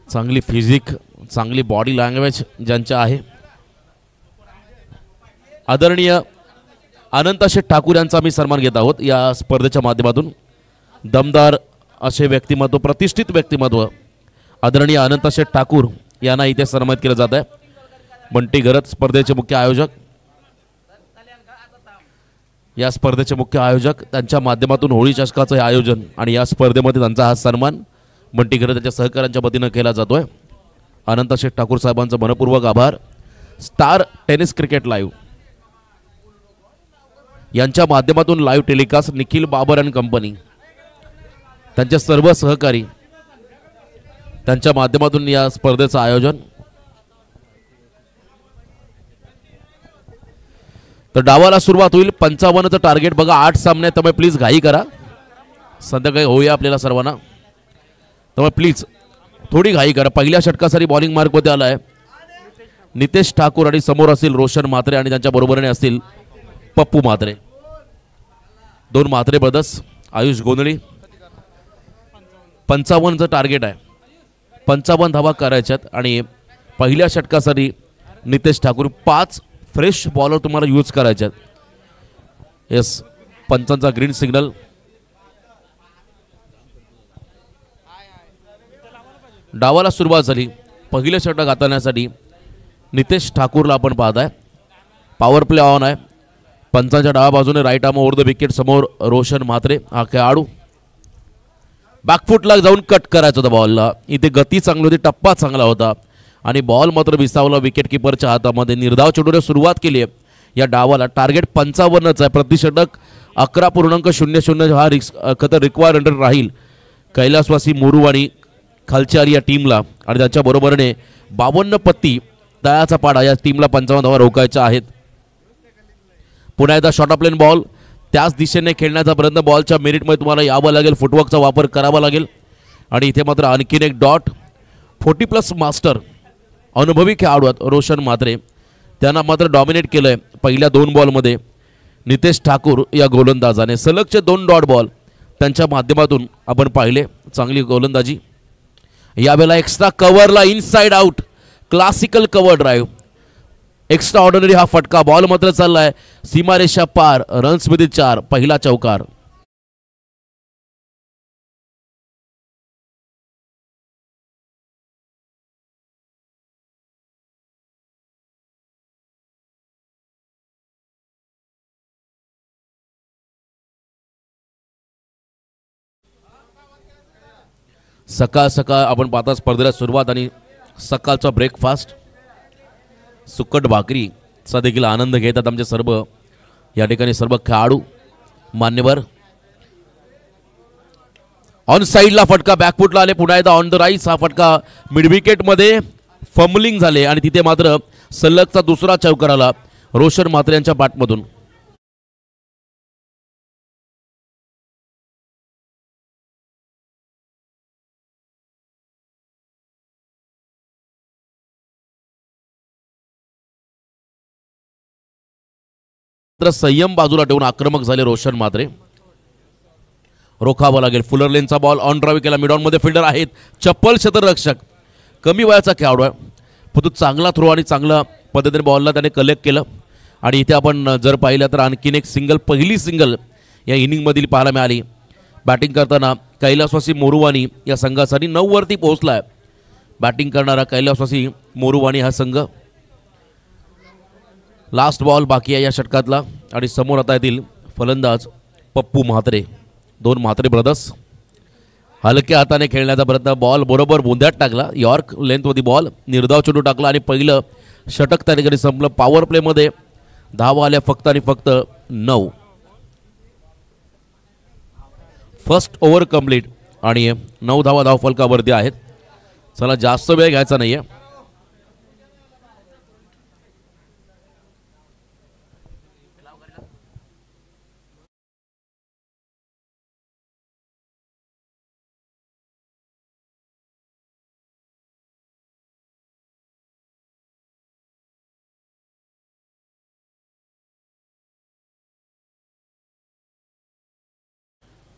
चांगली फिजिक, चांगली बॉडी लँग्वेज ज्यांच्या आहे. आदरणीय अनंत शेठ ठाकूर यांचा आम्ही सन्मान घेत आहोत या स्पर्धेच्या माध्यमातून. दमदार असे व्यक्तिमत्व, प्रतिष्ठित व्यक्तिमत्व आदरणीय अनंत शेठ ठाकूर यांना इथे सन्मानित केलं जात आहे. बंटी घरत स्पर्धेचे मुख्य आयोजक, या स्पर्धेचे मुख्य आयोजक, त्यांच्या माध्यमातून होळी चषकाचं हे आयोजन आणि या स्पर्धेमध्ये त्यांचा हा सन्मान बंटी घरत त्यांच्या सहकाऱ्यांच्या वतीनं केला जातोय. अनंत शेठ ठाकूर साहेबांचं मनपूर्वक आभार. स्टार टेनिस क्रिकेट लाईव्ह यांच्या माध्यमातून live telecast Nikhil Babar and company, त्यांचे सर्व सहकारी, त्यांच्या माध्यमातून या स्पर्धेचं आयोजन. तर डावाला सुरुवात होईल. 55चं टार्गेट बघा. 8 सामने, त्यामुळे प्लीज घाई करा. संध्याकाळी होऊया आपल्याला सर्वांना, त्यामुळे प्लीज थोडी घाई करा. पहिल्या षटकासाठी बॉलिंग मार्कमध्ये आला आहे नितेश ठाकूर आणि समोर असतील रोशन म्हात्रे आणि त्यांच्या बरोबरीने असतील पप्पू म्हात्रे. 2 म्हात्रे ब्रदर्स, आयुष गोंधळी. 55चं टार्गेट आहे. 55 धावा करायच्यात आणि पहिल्या षटकासाठी नितेश ठाकूर 5 फ्रेश बॉलर तुम्हाला यूज करायच्यात. येस, पंचांचा ग्रीन सिग्नल. डावाला सुरुवात झाली. पहिलं षटक हाताळण्यासाठी नितेश ठाकूरला आपण पाहताय. पॉवर प्ले ऑन आहे. पंचांच्या डाव्या बाजूने right arm over the wicket समोर रोशन म्हात्रे हा खेळाडू. बॅकफुटला जाऊन कट करायचं होतं बॉलला. इथे गती चांगली होती, टप्पा चांगला होता आणि बॉल मात्र विसावला विकेट किपरच्या हातामध्ये. निर्धाव चेंडूने सुरुवात केली आहे या डावाला. टार्गेट 55च आहे. प्रतिषटक 11.00 हा रिक्वायर अंडर राहील कैलासवासी मोरूवाणी खालच्या या टीमला आणि त्याच्या बरोबरीने 52 पत्ती तळाचा पाडा या टीमला 55 धावा रोखायच्या आहेत. पुन्हा एकदा शॉर्ट ऑफ लेन बॉल त्याच दिशेने खेळण्याचा प्रयत्न. बॉलच्या मेरिटमध्ये तुम्हाला यावं लागेल, फुटवर्कचा वापर करावा लागेल आणि इथे मात्र आणखीन एक डॉट. 40+ मास्टर अनुभवी खेळाडू आहेत रोशन म्हात्रे. त्यांना मात्र डॉमिनेट केलं आहे पहिल्या 2 बॉलमध्ये नितेश ठाकूर या गोलंदाजाने. सलगचे 2 डॉट बॉल त्यांच्या माध्यमातून आपण पाहिले. चांगली गोलंदाजी. यावेळेला एक्स्ट्रा कव्हरला inside out classical cover drive. Extraordinary हा फटका. बॉल मात्र चाललाय सीमारेषा पार. रन्समध्ये 4. पहिला चौकार. सकाळ सकाळ आपण पाहता स्पर्धेला सुरुवात आणि सकाळचा ब्रेकफास्ट सुकट भाकरीचा देखील आनंद घेतात आमचे सर्व या ठिकाणी सर्व खेळाडू मान्यवर. ऑन साईडला फटका बॅकफुटला आले. पुन्हा एकदा ऑन द राईस हा फटका मिडविकेटमध्ये फंबलिंग झाले आणि तिथे मात्र सलगचा दुसरा चौकार आला रोशन म्हात्रे यांच्या बॅटमधून. संयम बाजूला ठेवून आक्रमक झाले रोशन म्हात्रे. रोखावं लागेल. फुलर लेनचा बॉल ऑन ड्राईव्ह केला. मिडऑन मध्ये फिल्डर आहेत. चप्पल क्षेत्ररक्षक कमी वयाचा खेळाडू आहे, परंतु चांगला थ्रो आणि चांगल्या पद्धतीने बॉलला त्याने कलेक्ट केलं. आणि इथे आपण जर पाहिलं तर आणखीन एक सिंगल, पहिली सिंगल या इनिंगमधील पाहायला मिळाली. बॅटिंग करताना कैलासवासी मोरूवाणी या संघासाठी 9 वरती पोहोचला आहे. बॅटिंग करणारा कैलासवासी मोरूवाणी हा संघ. लास्ट बॉल बाकी आहे या षटकातला आणि समोर आता येतील फलंदाज पप्पू म्हात्रे. 2 म्हात्रे ब्रदर्स. हलक्या हाताने खेळण्याचा प्रयत्न. बॉल बरोबर बुंद्यात टाकला. York लेंथवरती ball. निर्धाव चेंडू टाकला आणि पहिलं षटक त्या ठिकाणी संपलं. पॉवर प्लेमध्ये धावा आल्या फक्त आणि फक्त 9. फर्स्ट ओव्हर कंप्लीट आणि 9 धावा धावफलकावरती आहेत. चला जास्त वेळ घ्यायचा नाही आहे.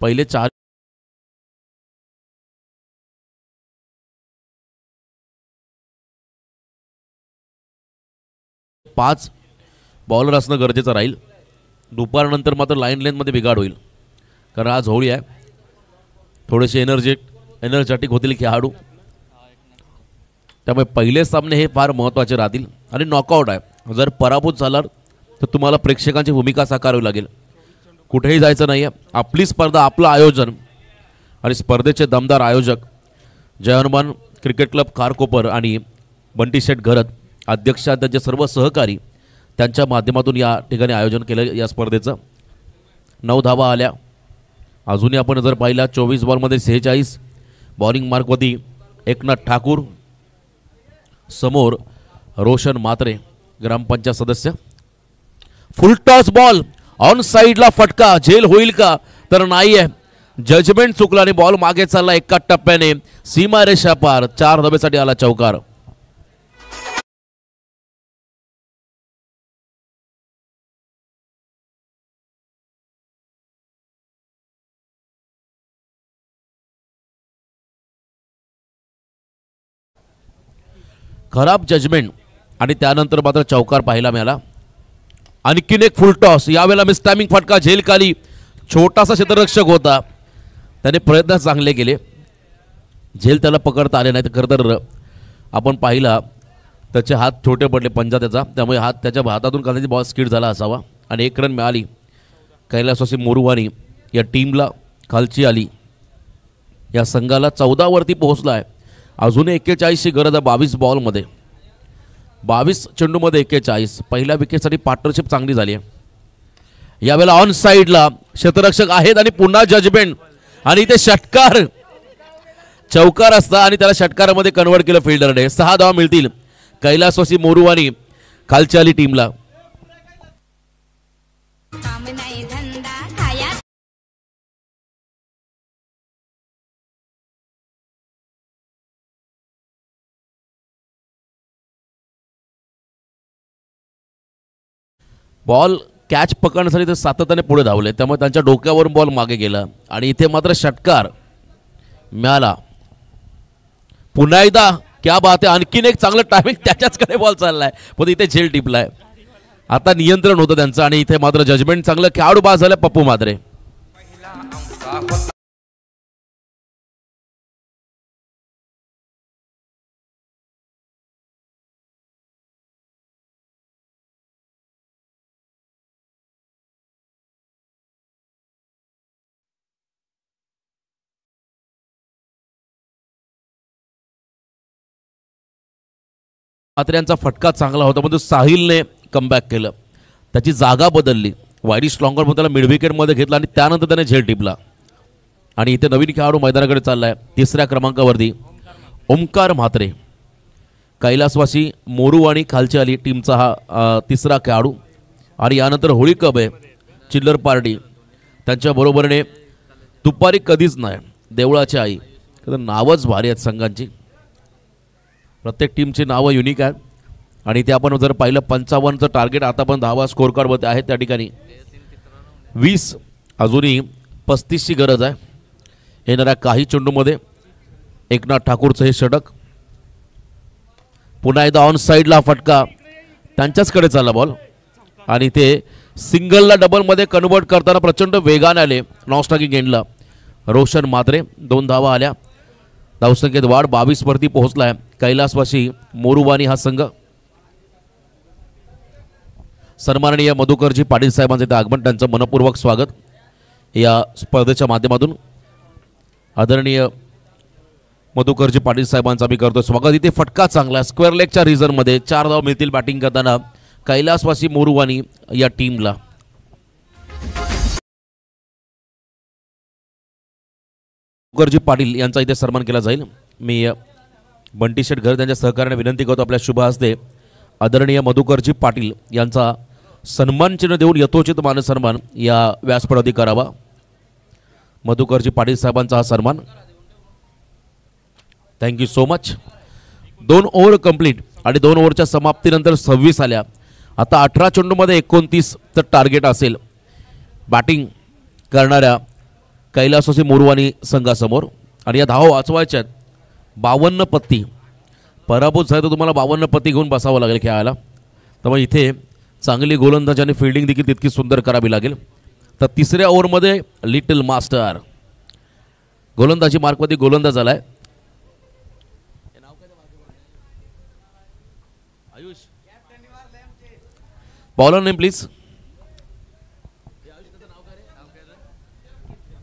पहिले 4 5 बॉलर असणं गरजेचं राहील. दुपारनंतर मात्र लाईन लेनमध्ये बिघाड होईल, कारण आज होळी आहे. थोडेसे एनर्जेटिक होतील खेळाडू, त्यामुळे पहिले सामने हे फार महत्त्वाचे राहतील. आणि नॉकआउट आहे. जर पराभूत झालात तर तुम्हाला प्रेक्षकांची भूमिका साकारावी लागेल. कुठेही जायचं नाही आहे. आपली स्पर्धा, आपलं आयोजन आणि स्पर्धेचे दमदार आयोजक जय हनुमान क्रिकेट क्लब खारकोपर आणि बंटी शेठ घरत अध्यक्ष, त्यांचे सर्व सहकारी, त्यांच्या माध्यमातून या ठिकाणी आयोजन केलं या स्पर्धेचं. 9 धावा आल्या. अजूनही आपण जर पाहिला 24 बॉलमध्ये 46. बॉलिंग मार्कवरती एकनाथ ठाकूर, समोर रोशन म्हात्रे ग्रामपंचायत सदस्य. फुल टॉस बॉल ऑन साईडला फटका. झेल होईल का? तर नाही आहे. जजमेंट चुकला आणि बॉल मागे चालला एका टप्प्याने. सीमारेषा पार. 4 धावेसाठी आला चौकार. खराब जजमेंट आणि त्यानंतर मात्र चौकार पाहायला मिळाला. आणखीन एक फुल टॉस. यावेळेला मिसटायमिंग फटका. झेल खाली. छोटासा क्षेत्ररक्षक होता, त्याने प्रयत्न चांगले केले. झेल त्याला पकडता आले नाही. तर खरं तर आपण पाहिला त्याचे हात छोटे पडले पंजा त्याचा, त्यामुळे त्याच्या हातातून कदाचित बॉल स्किड झाला असावा आणि 1 रन मिळाली कैलासवासी मोरुवानी या टीमला. खालची आली या संघाला 14 वरती पोहोचला आहे. अजूनही 41ची गरज आहे 22 बॉलमध्ये, 22 चेंडूमध्ये 41. पहिल्या विकेटसाठी पार्टनरशिप चांगली झाली आहे. यावेळेला ऑन साईडला क्षेत्ररक्षक आहेत आणि पुन्हा जजमेंट आणि इथे षटकार, चौकार असता आणि त्याला षटकारामध्ये कन्वर्ट केलं फिल्डरने. 6 धावा मिळतील कैलासवासी मोरुवानी खालची आली टीमला. बॉल कॅच पकडण्यासाठी ते सातत्याने पुढे धावले, त्यामुळे त्यांच्या डोक्यावरून बॉल मागे गेला आणि इथे मात्र षटकार मिळाला. पुन्हा एकदा क्या बात आहे, आणखीन एक चांगलं टायमिंग, त्याच्याचकडे बॉल चाललाय पण इथे झेल टिपलाय. आता नियंत्रण होतं त्यांचं आणि इथे मात्र जजमेंट चांगलं, खेळाडू बाद झाला पप्पू मात्रे. मात्र्यांचा फटका चांगला होता, पण साहिलने कमबॅक केलं, त्याची जागा बदलली. वाईडी स्ट्रॉंगर पण त्याला मिड विकेटमध्ये घेतला आणि त्यानंतर त्याने झेल टिपला. आणि इथे नवीन खेळाडू मैदानाकडे चाललाय 3ऱ्या क्रमांकावरती ओमकार म्हात्रे. कैलासवासी मोरुवानी खालची आली टीमचा हा 3रा खेळाडू. आणि यानंतर होळी कप आहे चिल्लर पार्टी, त्यांच्या बरोबरीने दुपारी कधीच नाही देवळाची आई. नावच भारी आहेत संघांची, प्रत्येक टीमची नावं युनिक आहेत. आणि ते आपण जर पाहिलं 55चं टार्गेट आता पण 10 स्कोर कार्डमध्ये आहे त्या ठिकाणी 20, अजूनही 35ची गरज आहे. येणाऱ्या काही चेंडूमध्ये एकनाथ ठाकूरचं हे षटक. पुन्हा एकदा ऑन साईडला फटका, त्यांच्याचकडे चालला बॉल आणि ते सिंगलला डबलमध्ये कन्वर्ट करताना प्रचंड वेगाने आले नॉनस्टॉकिंग एंडला रोशन म्हात्रे. 2 धावा आल्या, धावसंख्येत वाढ 22 वरती पोहोचलाय कैलासवासी मोरुवानी हा संघ. सन्माननीय मधुकरजी पाटील साहेबांचे ते आगमन, त्यांचं मनपूर्वक स्वागत या स्पर्धेच्या माध्यमातून. आदरणीय मधुकरजी पाटील साहेबांचं आम्ही करतो स्वागत. इथे फटका चांगला स्क्वेअर लेगच्या रिझनमध्ये 4 धावा मिळतील बॅटिंग करताना कैलासवासी मोरुवानी या टीमला. मधुकरजी पाटील यांचा इथे सन्मान केला जाईल. मी बंटी शेठ घर त्यांच्या सहकार्याने विनंती करतो आपल्या शुभ हस्ते आदरणीय मधुकरजी पाटील यांचा सन्मान चिन्ह देऊन यथोचित मानसन्मान या व्यासपीठावरती करावा. मधुकरजी पाटील साहेबांचा हा सन्मान. Thank you so much. 2 over complete आणि 2 ओव्हरच्या समाप्तीनंतर 26 आल्या. आता 18 चेंडूमध्ये 29चं टार्गेट असेल बॅटिंग करणाऱ्या कैलासवासी मोरुवानी संघासमोर. आणि या धावा वाचवायच्या आहेत 52 पत्ती. पराभूत झाले तर तुम्हाला 52 पत्ती घेऊन बसावं लागेल खेळायला. त्यामुळे इथे चांगली गोलंदाजी आणि फिल्डिंग देखील तितकी सुंदर करावी लागेल. तर 3ऱ्या ओव्हरमध्ये लिटल मास्टर गोलंदाजी मार्कमध्ये गोलंदाज झालाय. Bowler name please.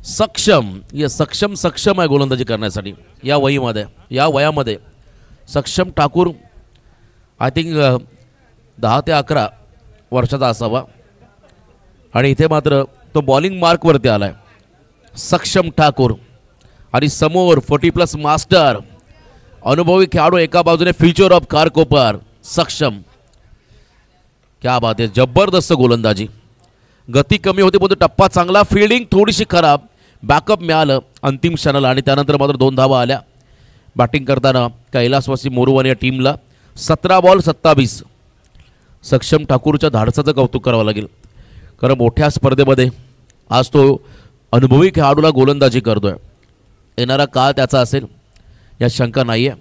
सक्षम. ये सक्षम आहे गोलंदाजी करण्यासाठी या वयामध्ये सक्षम ठाकूर आय थिंक 10 ते 11 वर्षाचा असावा. आणि इथे मात्र तो बॉलिंग मार्कवरती आलाय सक्षम ठाकूर. आणि समोर 40+ मास्टर अनुभवी खेळाडू एका बाजूने फ्युचर ऑफ खारकोपर सक्षम. क्या बात आहे, जबरदस्त गोलंदाजी. गती कमी होती पण टप्पा चांगला, फिल्डिंग थोडीशी खराब, बॅकअप मिळालं अंतिम क्षणाला. आणि त्यानंतर मात्र 2 धावा आल्या बॅटिंग करताना कैलासवासी मोरुवानी या टीमला. 17 बॉल 27. सक्षम ठाकूरच्या धाडसाचं कौतुक करावं लागेल, कारण मोठ्या स्पर्धेमध्ये आज तो अनुभवी खेळाडूला गोलंदाजी करतोय. येणारा काळ त्याचा असेल या शंका नाही आहे.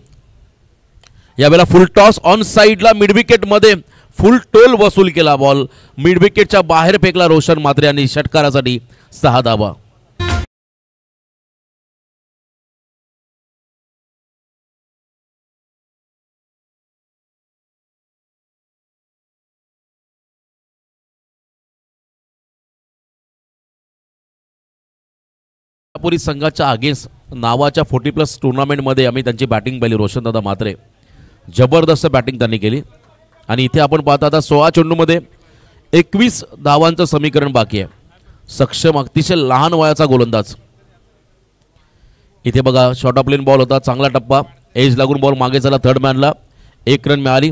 यावेळेला फुल टॉस ऑन साईडला मिड विकेटमध्ये फुल टोल वसूल केला. बॉल मिड विकेटच्या बाहेर फेकला रोशन म्हात्रे यांनी षटकारासाठी 6 धावा. पुरी संघाच्या अगेन्स्ट नावाच्या 40+ टुर्नामेंटमध्ये आम्ही त्यांची बॅटिंग पाहिली. रोशनदादा म्हात्रे जबरदस्त बॅटिंग त्यांनी केली आणि इथे आपण पाहता आता 16 चेंडूमध्ये 21 धावांचं समीकरण बाकी आहे. सक्षम अतिशय लहान वयाचा गोलंदाज. इथे बघा शॉर्ट ऑफ लेन बॉल होता, चांगला टप्पा, एज लागून बॉल मागे झाला, थर्ड मॅनला 1 रन मिळाली.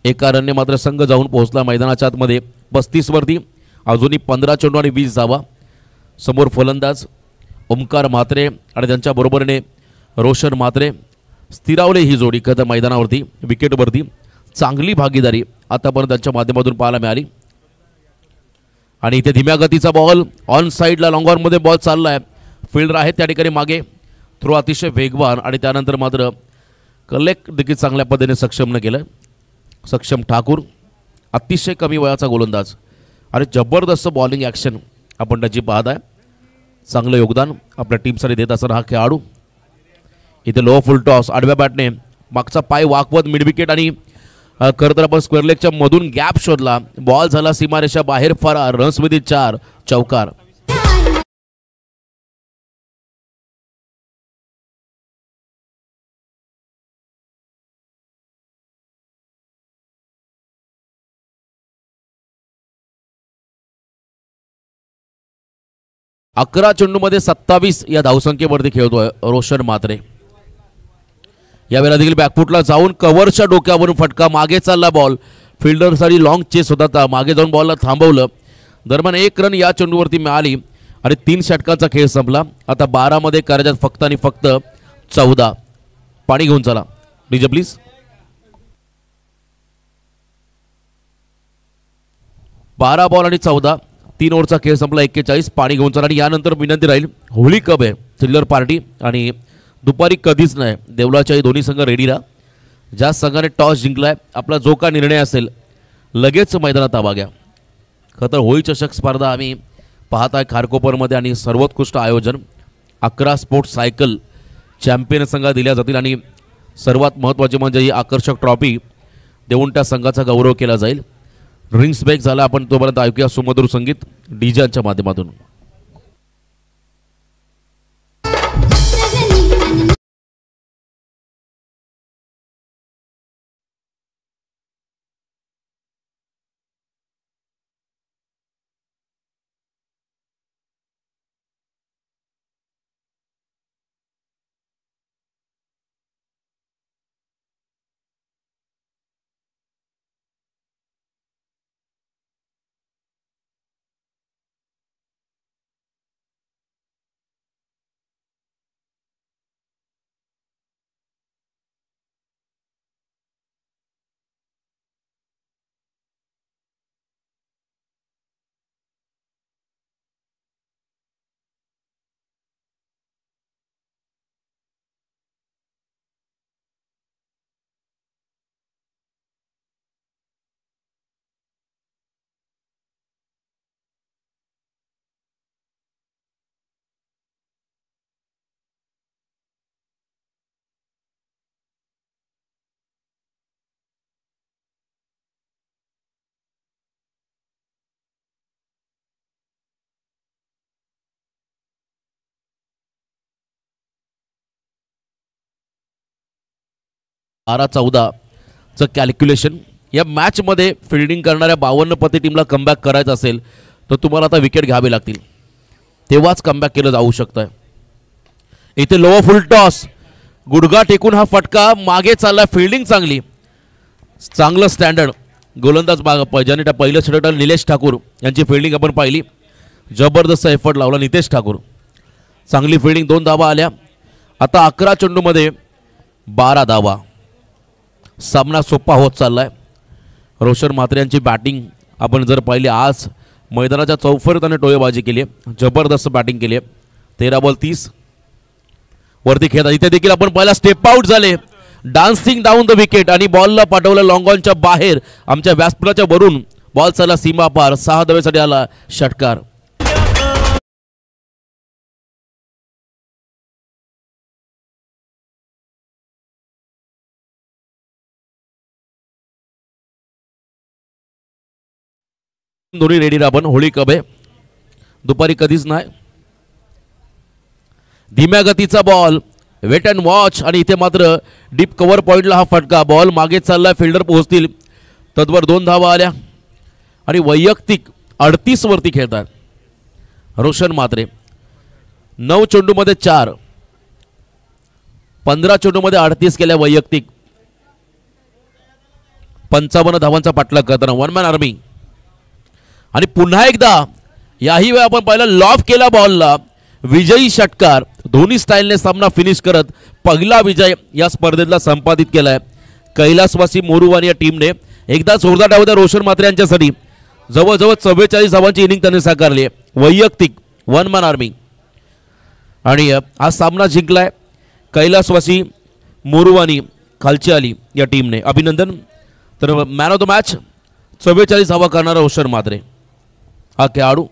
एका रनने मात्र संघ जाऊन पोहोचला मैदानाच्या आतमध्ये 35 वरती. अजूनही 15 चेंडू आणि 20 धावा. समोर फलंदाज ओमकार म्हात्रे आणि त्यांच्या बरोबरीने रोशन म्हात्रे स्थिरावले ही जोडी खरं मैदानावरती विकेटवरती. चांगली भागीदारी आतापर्यंत त्यांच्या माध्यमातून पाहायला मिळाली. आणि इथे धीम्या गतीचा बॉल ऑन साईडला लॉंग ऑनमध्ये बॉल चालला आहे. फिल्डर आहेत त्या ठिकाणी मागे. थ्रो अतिशय वेगवान आणि त्यानंतर मात्र कलेक्ट देखील चांगल्या पद्धतीने सक्षमनं केलं. सक्षम ठाकूर अतिशय कमी वयाचा गोलंदाज आणि जबरदस्त बॉलिंग ॲक्शन आपण त्याची पाहत आहे. चांगलं योगदान आपल्या टीमसाठी देत असताना हा खेळाडू. इथे लो फुल टॉस आडव्या बॅटने मागचा पाय वाकवत मिड विकेट आणि खरं तर आपण स्क्वेअर लेगच्या मधून गॅप शोधला. बॉल झाला सीमारेषा बाहेर फरार. रन्समध्ये 4 चौकार. अकरा चेंडूमध्ये 27 या धावसंख्येवरती खेळतोय रोशन म्हात्रे. यावेळेला देखील बॅकफुटला जाऊन कव्हरच्या डोक्यावरून फटका. मागे चालला बॉल. फिल्डरसाठी लॉंग चेस होता, मागे जाऊन बॉलला थांबवलं. दरम्यान 1 रन या चेंडूवरती मिळाली आणि 3 षटकांचा खेळ संपला. आता 12 मध्ये करायच्यात फक्त आणि फक्त 14. पाणी घेऊन चला डीजे प्लीज. 12 बॉल आणि 14. 3 ओव्हरचा खेळ संपला. 41. पाणी घेऊन चला. आणि यानंतर विनंती राहील होळी कप आहे थ्रिलर पार्टी आणि दुपारी कधीच नाही. देवळाच्याही दोन्ही संघ रेडीला. ज्या संघाने टॉस जिंकलाय आपला जो का निर्णय असेल लगेच मैदानात आवा घ्या. खरं तर होळी चषक स्पर्धा आम्ही पाहत आहे खारकोपरमध्ये आणि सर्वोत्कृष्ट आयोजन. 11 स्पोर्ट्स सायकल चॅम्पियन संघाला दिल्या जातील आणि सर्वात महत्त्वाचे म्हणजे ही आकर्षक ट्रॉफी देऊन त्या संघाचा गौरव केला जाईल. ड्रिंक्स ब्रेक झाला. आपण तोपर्यंत ऐकूया सुमधुर संगीत डीजेच्या माध्यमातून. बारा 14चं कॅल्क्युलेशन. या मॅचमध्ये फिल्डिंग करणाऱ्या 52 टीमला कमबॅक करायचं असेल तर तुम्हाला आता विकेट घ्यावे लागतील, तेव्हाच कमबॅक केलं जाऊ शकतं. इथे लो फुल टॉस गुडघा टेकून हा फटका मागे चालला. फिल्डिंग चांगली, चांगलं स्टँडर्ड गोलंदाज ज्याने पहिलं षटक निलेश ठाकूर यांची फिल्डिंग आपण पाहिली. जबरदस्त एफर्ट लावला नितेश ठाकूर. चांगली फिल्डिंग. 2 धावा आल्या. आता 11 चेंडूमध्ये 12 धावा. सामना सोपा होत चाललाय. रोशन म्हात्रे यांची बॅटिंग आपण जर पाहिली आज मैदानाच्या चौफर त्याने टोळेबाजी केली आहे. जबरदस्त बॅटिंग केली आहे. 13 बॉल 30 वरती खेळतात. इथे देखील आपण पहिला स्टेप आउट झाले. डान्सिंग डाऊन द विकेट आणि बॉलला पाठवलं लॉंग ऑनच्या बाहेर. आमच्या व्यासपीठाच्या वरून बॉल चालला सीमा पार. 6 धावेसाठी आला षटकार. दोन्ही रेडी राबन. होळी कप आहे, दुपारी कधीच नाही. धीम्या गतीचा बॉल, वेट अँड वॉच, आणि इथे मात्र डीप कव्हर पॉईंटला हा फटका. बॉल मागे चालला, फिल्डर पोहोचतील, तद्वर 2 धावा आल्या आणि वैयक्तिक 38 वरती खेळतात रोशन म्हात्रे. 9 चेंडूमध्ये 4, 15 चेंडूमध्ये 38 केल्या वैयक्तिक. 55 धावांचा पाठलाग करताना 1 मॅन आर्मी. आणि पुन्हा एकदा याही वेळा आपण पाहिलं लॉफ केला बॉलला, विजयी षटकार. दोन्ही स्टाईलने सामना फिनिश करत पहिला विजय या स्पर्धेतला संपादित केलाय कैलासवासी मोरुवानी या टीमने. एकदा जोरदार डाव होता रोशन म्हात्रे यांच्यासाठी. जवळजवळ 44 धावांची इनिंग त्यांनी साकारली आहे वैयक्तिक 1 मॅन आर्मी. आणि हा सामना जिंकलाय कैलासवासी मोरुवानी खालची आली या टीमने. अभिनंदन. तर मॅन ऑफ द मॅच 44 धावा करणारा रोशन म्हात्रे हा खेळाडू.